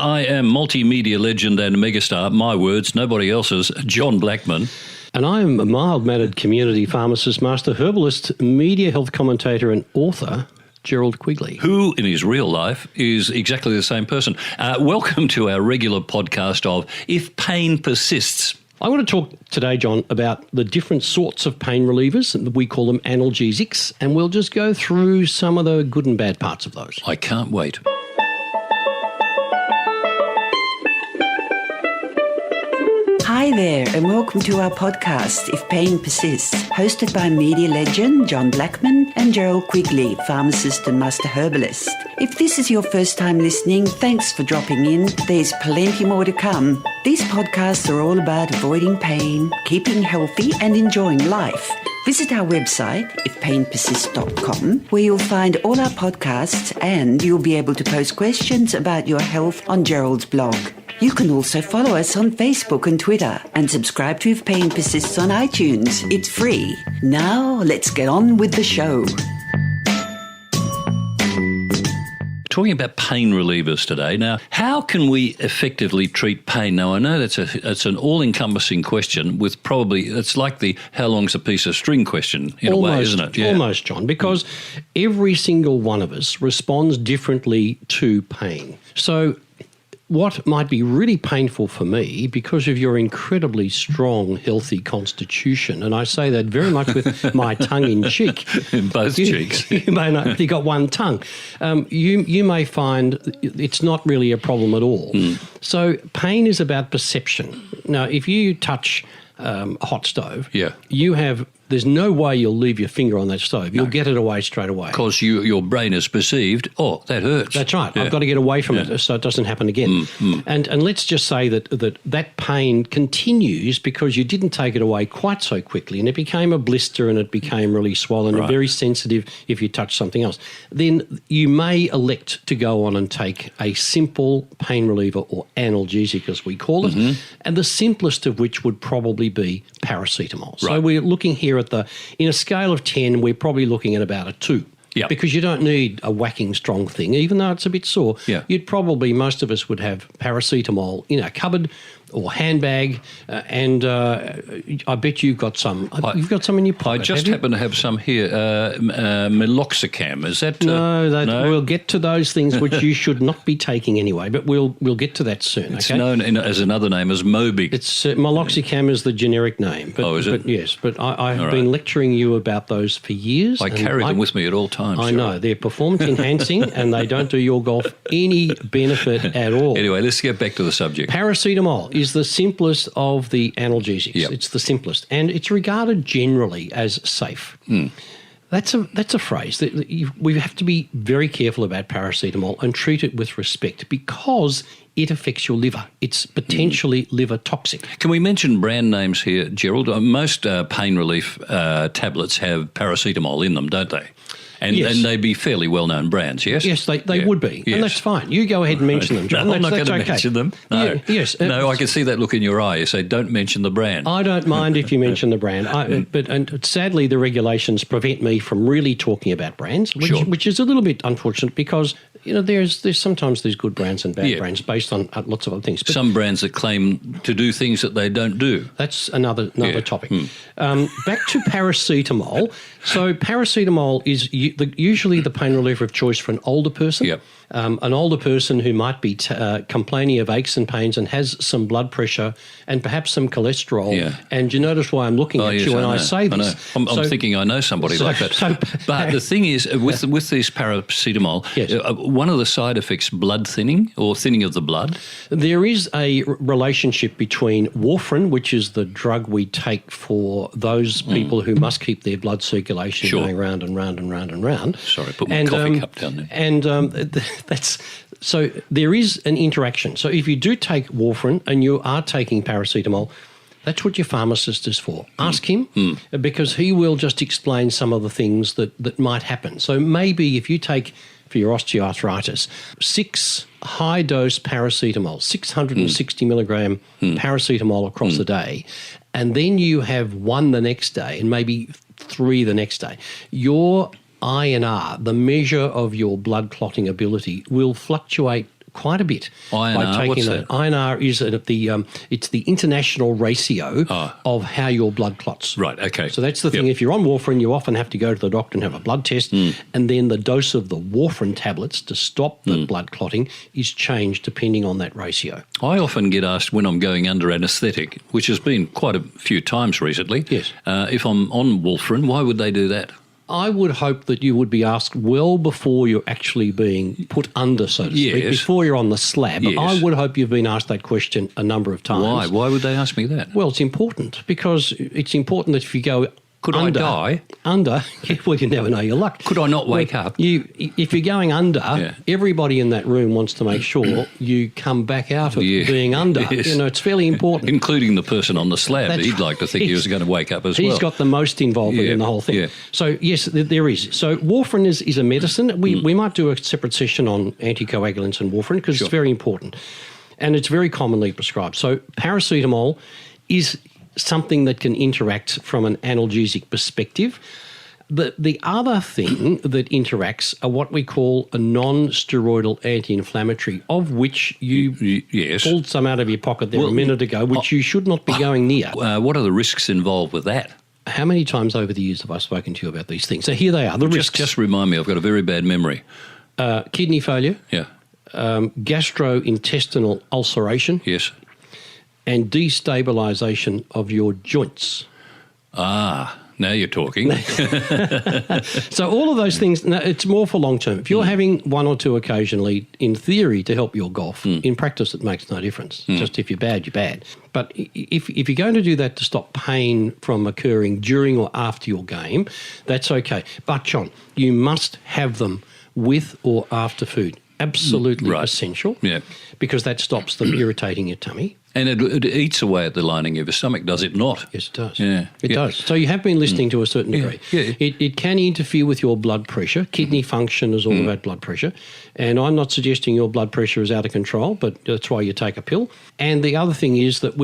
I am multimedia legend and megastar, my words, nobody else's, John Blackman. And I'm a mild-mannered community pharmacist, master herbalist, media health commentator and author, Gerald Quigley. Who, in his real life, is exactly the same person. Welcome to our regular podcast of If Pain Persists. I want to talk today, John, about the different sorts of pain relievers. We call them analgesics, and we'll just go through some of the good and bad parts of those. I can't wait. Hi there, and welcome to our podcast, If Pain Persists, hosted by media legend John Blackman and Gerald Quigley, pharmacist and master herbalist. If this is your first time listening, thanks for dropping in. There's plenty more to come. These podcasts are all about avoiding pain, keeping healthy, and enjoying life. Visit our website, ifpainpersists.com, where you'll find all our podcasts and you'll be able to post questions about your health on Gerald's blog. You can also follow us on Facebook and Twitter and subscribe to If Pain Persists on iTunes. It's free. Now, let's get on with the show. Talking about pain relievers today. Now, how can we effectively treat pain? Now, I know that's an all-encompassing question with probably, it's like the how long's a piece of string question in a way, isn't it? Yeah. Almost, John, because every single one of us responds differently to pain. So what might be really painful for me because of your incredibly strong, healthy constitution, and I say that very much with my tongue in cheek. In both cheeks. You may not, you've got one tongue. You may find it's not really a problem at all. So pain is about perception. Now, if you touch a hot stove, there's no way you'll leave your finger on that stove. You'll get it away straight away. Because your brain has perceived, oh, that hurts. That's right. Yeah. I've got to get away from it so it doesn't happen again. And let's just say that pain continues because you didn't take it away quite so quickly and it became a blister and it became really swollen and very sensitive if you touch something else. Then you may elect to go on and take a simple pain reliever or analgesic, as we call it, and the simplest of which would probably be paracetamol. So we're looking here in a scale of 10, we're probably looking at about a 2. Yeah. Because you don't need a whacking strong thing, even though it's a bit sore. Yeah. Most of us would have paracetamol in our cupboard or handbag, and I bet you've got some. You've got some in your pocket. I just happen to have some here. Meloxicam, is that? No, we'll get to those things which you should not be taking anyway. But we'll get to that soon. It's known as another name as Mobic. It's Meloxicam is the generic name. But, is it? But yes, but I have been lecturing you about those for years. I carry them with me at all times. I know they're performance enhancing, and they don't do your golf any benefit at all. Anyway, let's get back to the subject. Paracetamol is the simplest of the analgesics. Yep. It's the simplest, and it's regarded generally as safe. That's a phrase. We have to be very careful about paracetamol and treat it with respect because it affects your liver. It's potentially liver toxic. Can we mention brand names here, Gerald? Most pain relief tablets have paracetamol in them, don't they? And they'd be fairly well-known brands, yes? Yes, they would be. Yes. And that's fine. You go ahead and mention them, John. No, I'm not going to mention them. No. Yeah, yes. No, I can see that look in your eye. You say, don't mention the brand. I don't mind if you mention the brand. But sadly, the regulations prevent me from really talking about brands, which is a little bit unfortunate because there's sometimes there's good brands and bad brands based on lots of other things. But some brands that claim to do things that they don't do. That's another topic. Back to paracetamol. So paracetamol is usually the pain reliever of choice for an older person. Yep. An older person who might be complaining of aches and pains and has some blood pressure and perhaps some cholesterol. Yeah. And you notice why I'm looking at you when I say this. I'm thinking I know somebody like that. But the thing is, with this paracetamol, one of the side effects, blood thinning or thinning of the blood? There is a relationship between warfarin, which is the drug we take for those people who must keep their blood circulation going round and round and round and round. Sorry, put my coffee cup down there. And so there is an interaction. So if you do take warfarin and you are taking paracetamol, that's what your pharmacist is for. Ask him because he will just explain some of the things that might happen. So maybe if you take, for your osteoarthritis, 6 high-dose paracetamol, 660 milligram paracetamol across the day, and then you have 1 the next day and maybe 3 the next day, your INR, the measure of your blood clotting ability, will fluctuate quite a bit INR, by taking what's that. that? INR is it's the international ratio of how your blood clots. Right, okay. So that's the thing. If you're on warfarin, you often have to go to the doctor and have a blood test, and then the dose of the warfarin tablets to stop the blood clotting is changed depending on that ratio. I often get asked when I'm going under anaesthetic, which has been quite a few times recently, Yes. If I'm on warfarin, why would they do that? I would hope that you would be asked well before you're actually being put under, so to speak, Yes. before you're on the slab. Yes. I would hope you've been asked that question a number of times. Why? Why would they ask me that? Well, it's important because it's important that if you go Could I die? Under, well, you never know your luck. Could I not wake up? If you're going under, everybody in that room wants to make sure you come back out of being under. Yes. You know, it's fairly important. Including the person on the slab. That's He'd like to think he was going to wake up as well. He's got the most involvement in the whole thing. Yeah. So, yes, there is. So, warfarin is a medicine. We might do a separate session on anticoagulants and warfarin because it's very important. And it's very commonly prescribed. So, paracetamol is something that can interact from an analgesic perspective. The other thing that interacts are what we call a non-steroidal anti-inflammatory, of which you pulled some out of your pocket there a minute ago, which you should not be going near. What are the risks involved with that? How many times over the years have I spoken to you about these things? So here they are, the risks. Just remind me, I've got a very bad memory. Kidney failure, gastrointestinal ulceration, Yes. and destabilisation of your joints. Now you're talking. So all of those things, now it's more for long term. If you're having one or two occasionally, in theory, to help your golf, in practice it makes no difference. Just if you're bad, you're bad. But if you're going to do that to stop pain from occurring during or after your game, that's okay. But, John, you must have them with or after food. Absolutely essential. Yeah. Because that stops them irritating your tummy. And it eats away at the lining of your stomach, does it not? Yes, it does. Yeah. It does. So you have been listening to a certain degree. Yeah. It can interfere with your blood pressure. Kidney function is all about blood pressure. And I'm not suggesting your blood pressure is out of control, but that's why you take a pill. And the other thing is that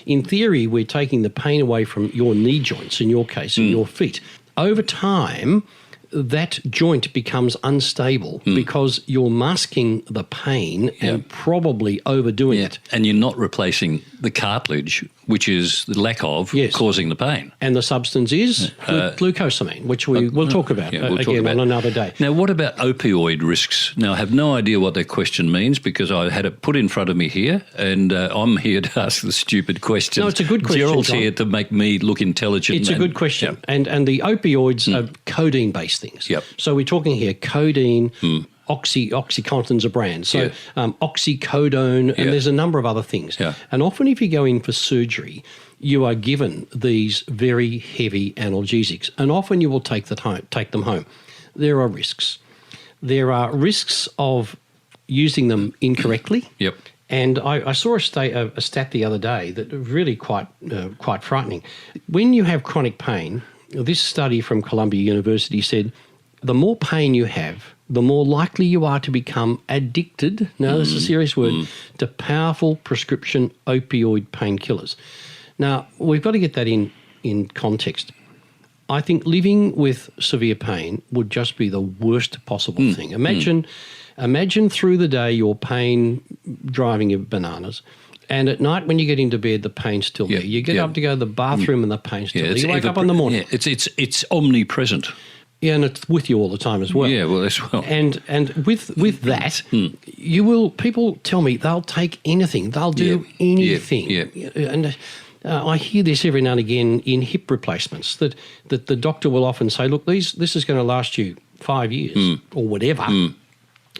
in theory, we're taking the pain away from your knee joints, in your case, in your feet. Over time, that joint becomes unstable because you're masking the pain and probably overdoing it. And you're not replacing the cartilage, which is the lack of causing the pain. And the substance is glucosamine, which we will talk about on another day. Now, what about opioid risks? Now, I have no idea what that question means because I had it put in front of me here, and I'm here to ask the stupid questions. No, it's a good question, Gerald's John. here to make me look intelligent. It's a good question. And the opioids are codeine-based things. Yep. So we're talking here codeine, OxyContin's a brand. So oxycodone, and there's a number of other things. Yeah. And often if you go in for surgery, you are given these very heavy analgesics, and often you will take them home. There are risks. There are risks of using them incorrectly. Yep. And I saw a stat the other day that was really quite frightening. When you have chronic pain, this study from Columbia University said the more pain you have, the more likely you are to become addicted, now this is a serious word, to powerful prescription opioid painkillers. Now, we've got to get that in context. I think living with severe pain would just be the worst possible thing. Imagine through the day your pain driving you bananas, and at night when you get into bed, the pain's still there. You get up to go to the bathroom and the pain's still there. You wake up in the morning. Yeah, it's omnipresent. Yeah, and it's with you all the time as well. Yeah, well, as well. And with that, people tell me they'll take anything. They'll do anything. Yeah. And I hear this every now and again in hip replacements that the doctor will often say, look, this is going to last you 5 years or whatever.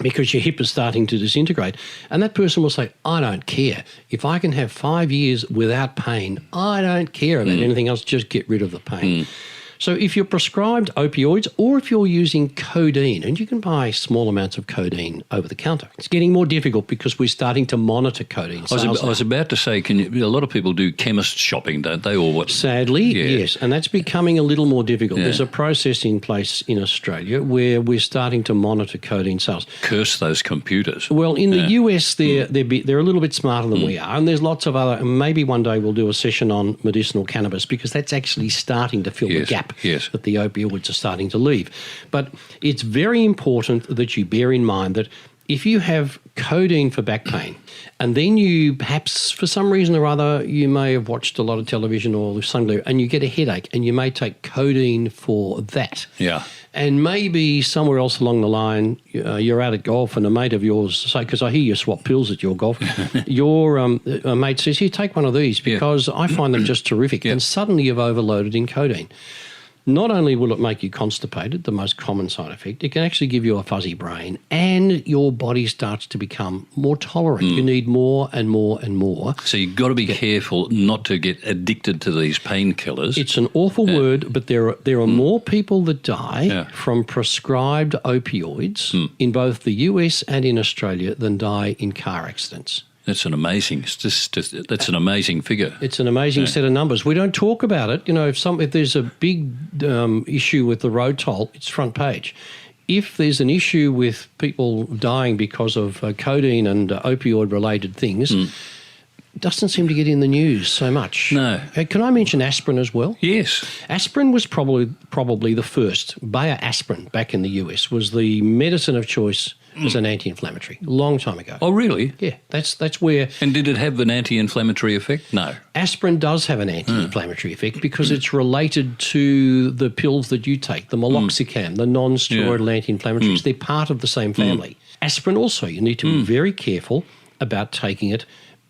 Because your hip is starting to disintegrate. And that person will say, I don't care. If I can have 5 years without pain, I don't care about anything else, just get rid of the pain. So if you're prescribed opioids or if you're using codeine, and you can buy small amounts of codeine over the counter, it's getting more difficult because we're starting to monitor codeine sales. I was about to say, a lot of people do chemist shopping, don't they? Or what? Sadly, yes, and that's becoming a little more difficult. There's a process in place in Australia where we're starting to monitor codeine sales. Curse those computers. Well, in the US, they're a little bit smarter than we are, and there's lots of other, and maybe one day we'll do a session on medicinal cannabis because that's actually starting to fill the gap that the opioids are starting to leave. But it's very important that you bear in mind that if you have codeine for back pain, and then you perhaps, for some reason or other, you may have watched a lot of television or sun glare, and you get a headache, and you may take codeine for that. Yeah. And maybe somewhere else along the line, you're out at golf and a mate of yours, say, because I hear you swap pills at your golf, your mate says, here, take one of these because I find them just terrific. And suddenly you've overloaded in codeine. Not only will it make you constipated, the most common side effect, it can actually give you a fuzzy brain and your body starts to become more tolerant. You need more and more and more. So you've got to be careful not to get addicted to these painkillers. It's an awful word, but there are more people that die from prescribed opioids in both the US and in Australia than die in car accidents. That's an amazing. That's an amazing figure. It's an amazing set of numbers. We don't talk about it. You know, if there's a big issue with the road toll, it's front page. If there's an issue with people dying because of codeine and opioid-related things, it doesn't seem to get in the news so much. No. Can I mention aspirin as well? Yes. Aspirin was probably the first. Bayer aspirin back in the US was the medicine of choice as an anti-inflammatory, a long time ago. Oh, really? Yeah, that's where... And did it have an anti-inflammatory effect? No. Aspirin does have an anti-inflammatory effect because it's related to the pills that you take, the meloxicam, the non-steroidal anti-inflammatories. They're part of the same family. Aspirin also, you need to be very careful about taking it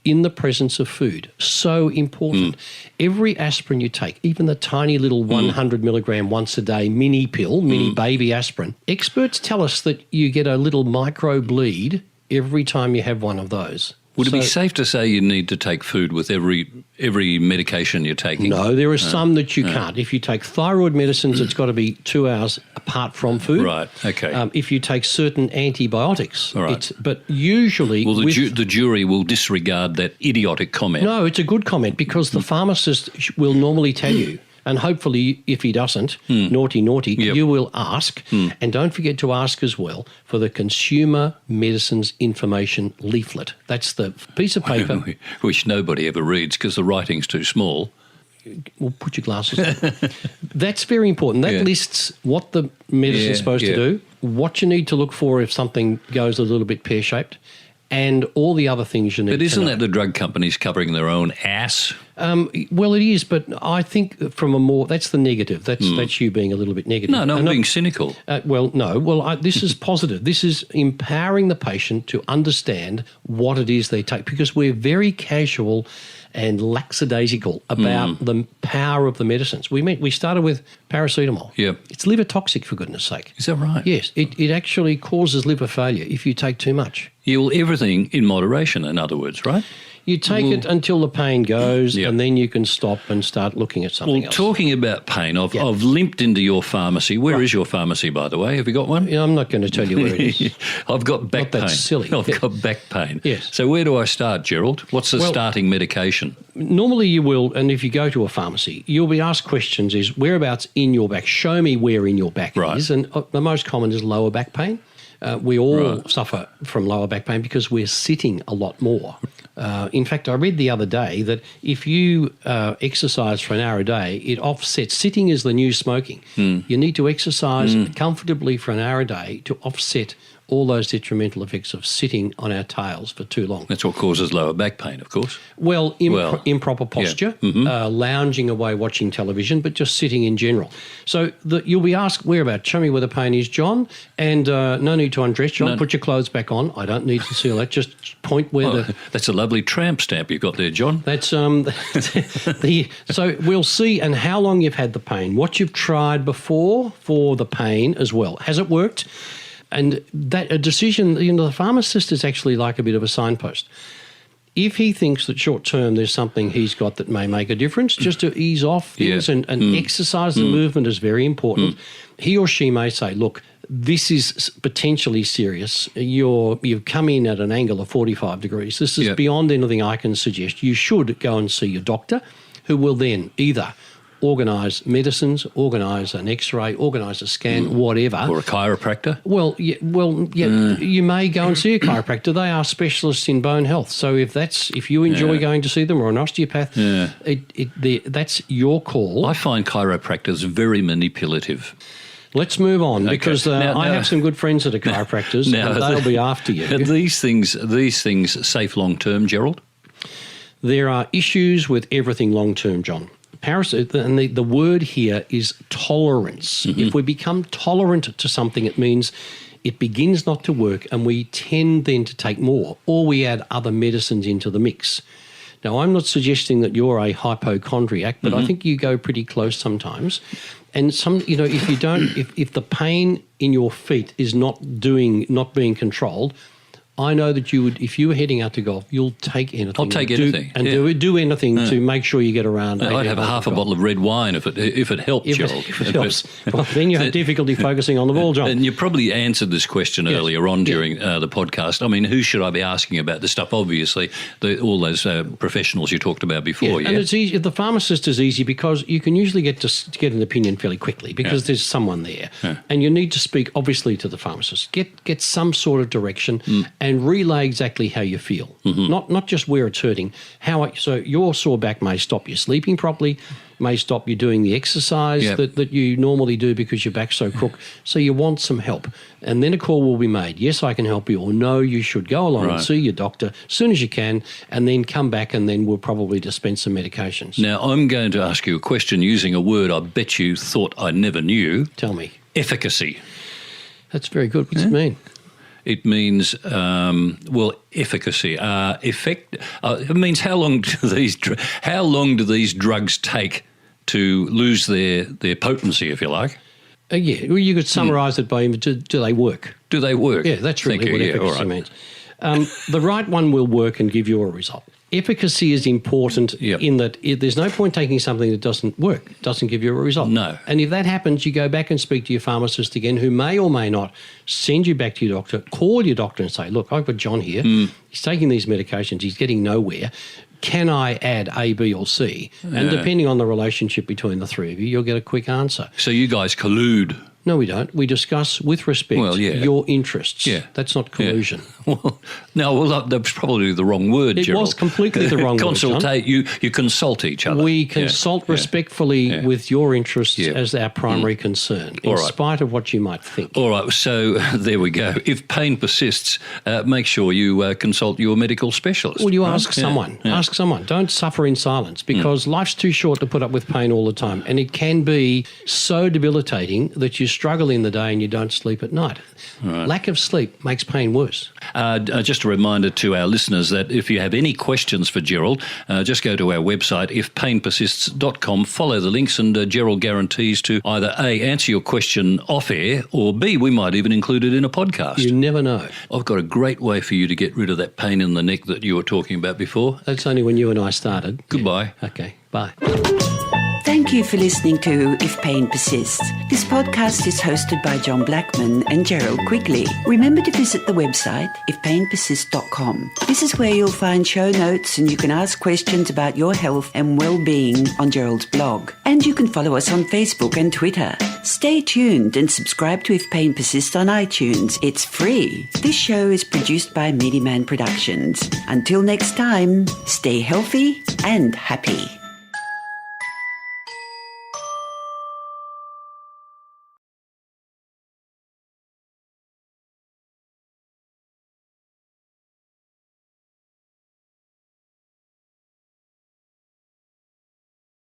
in the presence of food. So important. Every aspirin you take, even the tiny little 100 milligram once a day mini pill, mini baby aspirin, experts tell us that you get a little micro bleed every time you have one of those. Would it be safe to say you need to take food with every medication you're taking? No, there are some that you can't. If you take thyroid medicines, it's got to be 2 hours apart from food. Right, okay. If you take certain antibiotics, but usually... Well, the jury will disregard that idiotic comment. No, it's a good comment because the pharmacist will normally tell you, and hopefully if he doesn't, naughty, you will ask. And don't forget to ask as well for the Consumer Medicines Information Leaflet. That's the piece of paper. Which nobody ever reads because the writing's too small. Well, put your glasses on. That's very important. That lists what the medicine's supposed to do, what you need to look for if something goes a little bit pear-shaped, and all the other things you need to know. But isn't that the drug companies covering their own ass? Well, it is, but I think from a more... That's the negative. That's you being a little bit negative. No, I'm being cynical. This is positive. This is empowering the patient to understand what it is they take because we're very casual and lackadaisical about the power of the medicines. We started with paracetamol. Yeah. It's liver toxic, for goodness sake. Is that right? Yes. It actually causes liver failure if you take too much. Everything in moderation, in other words, right? You take it until the pain goes and then you can stop and start looking at something else. Talking about pain, I've limped into your pharmacy. Where is your pharmacy, by the way? Have you got one? I'm not going to tell you where it is. I've got back pain. That's silly. I've got back pain. Yes. So where do I start, Gerald? What's the starting medication? Normally you will, and if you go to a pharmacy, you'll be asked questions is whereabouts in your back? Show me where in your back it is. And the most common is lower back pain. We all suffer from lower back pain because we're sitting a lot more. In fact, I read the other day that if you exercise for an hour a day, it offsets. Sitting is the new smoking. You need to exercise comfortably for an hour a day to offset all those detrimental effects of sitting on our tails for too long. That's what causes lower back pain, of course. Well, improper posture, lounging away watching television, but just sitting in general. So you'll be asked whereabouts. Show me where the pain is, John. And no need to undress, John. Put your clothes back on. I don't need to see all that. Just point where That's a lovely tramp stamp you've got there, John. That's so we'll see and how long you've had the pain, what you've tried before for the pain as well. Has it worked? And that a decision, the pharmacist is actually like a bit of a signpost. If he thinks that short term there's something he's got that may make a difference, just to ease off things and exercise the movement is very important. He or she may say, look, this is potentially serious. You've come in at an angle of 45 degrees. This is beyond anything I can suggest. You should go and see your doctor, who will then either organise medicines, organise an X-ray, organise a scan, whatever. Or a chiropractor? You may go and see a chiropractor. They are specialists in bone health. So if you enjoy going to see them, or an osteopath, that's your call. I find chiropractors very manipulative. Let's move on because I have some good friends that are chiropractors and they'll be after you. Are these things safe long term, Gerald? There are issues with everything long term, John. And the word here is tolerance. Mm-hmm. If we become tolerant to something, it means it begins not to work and we tend then to take more, or we add other medicines into the mix. Now, I'm not suggesting that you're a hypochondriac, but I think you go pretty close sometimes. And if the pain in your feet is not being controlled, I know that you would, if you were heading out to golf, you'll take anything. I'll take anything. Do anything to make sure you get around. I'd have half a bottle of red wine if it helped, Gerald. If it helps. Well, then you have difficulty focusing on the ball, John. And you probably answered this question earlier on during the podcast. I mean, who should I be asking about this stuff? Obviously, all those professionals you talked about before. And it's easy. The pharmacist is easy because you can usually get an opinion fairly quickly because there's someone there. Yeah. And you need to speak, obviously, to the pharmacist. Get some sort of direction and relay exactly how you feel, not just where it's hurting. So your sore back may stop you sleeping properly, may stop you doing the exercise that you normally do because your back's so crook. So you want some help. And then a call will be made. Yes, I can help you, or no, you should go along and see your doctor as soon as you can, and then come back and then we'll probably dispense some medications. Now, I'm going to ask you a question using a word I bet you thought I never knew. Tell me. Efficacy. That's very good. What's it mean? It means, efficacy. It means how long do these drugs take to lose their potency, if you like? Well, you could summarise it by do they work? Do they work? Yeah, that's really what efficacy means. The right one will work and give you a result. Efficacy is important in that there's no point taking something that doesn't work, doesn't give you a result. No. And if that happens, you go back and speak to your pharmacist again, who may or may not send you back to your doctor, call your doctor and say, look, I've got John here. He's taking these medications. He's getting nowhere. Can I add A, B or C? And depending on the relationship between the three of you, you'll get a quick answer. So you guys collude? No, we don't. We discuss with respect your interests. Yeah. That's not collusion. Yeah. That's probably the wrong word, Gerald. It was completely the wrong word, John. You consult each other. We consult respectfully with your interests as our primary concern, in spite of what you might think. All right, so there we go. If pain persists, make sure you consult your medical specialist. Well, you ask someone. Yeah. Ask someone. Don't suffer in silence because life's too short to put up with pain all the time, and it can be so debilitating that you struggle in the day and you don't sleep at night. Right. Lack of sleep makes pain worse. Just a reminder to our listeners that if you have any questions for Gerald, just go to our website, ifpainpersists.com, follow the links, and Gerald guarantees to either A, answer your question off air, or B, we might even include it in a podcast. You never know. I've got a great way for you to get rid of that pain in the neck that you were talking about before. That's only when you and I started. Goodbye. Yeah. Okay, bye. Thank you for listening to If Pain Persists. This podcast is hosted by John Blackman and Gerald Quigley. Remember to visit the website, ifpainpersists.com. This is where you'll find show notes and you can ask questions about your health and well-being on Gerald's blog. And you can follow us on Facebook and Twitter. Stay tuned and subscribe to If Pain Persists on iTunes. It's free. This show is produced by Media Man Productions. Until next time, stay healthy and happy.